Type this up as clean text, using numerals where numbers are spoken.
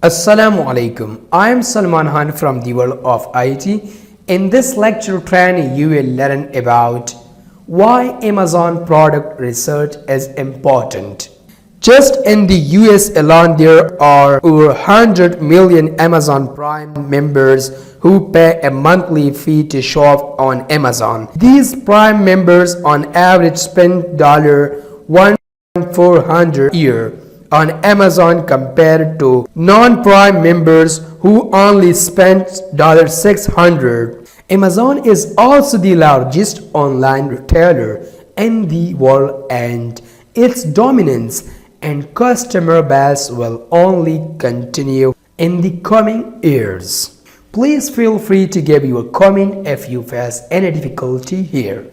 Assalamu alaikum. I am Salman Khan from the world of IT. In this lecture training, you will learn about why Amazon product research is important. Just in the US alone, there are over 100 million Amazon Prime members who pay a monthly fee to shop on Amazon. These Prime members on average spend $1,400 a year on Amazon compared to non-Prime members who only spend $600. Amazon is also the largest online retailer in the world, and its dominance and customer base will only continue in the coming years. Please feel free to give your comment if you face any difficulty here.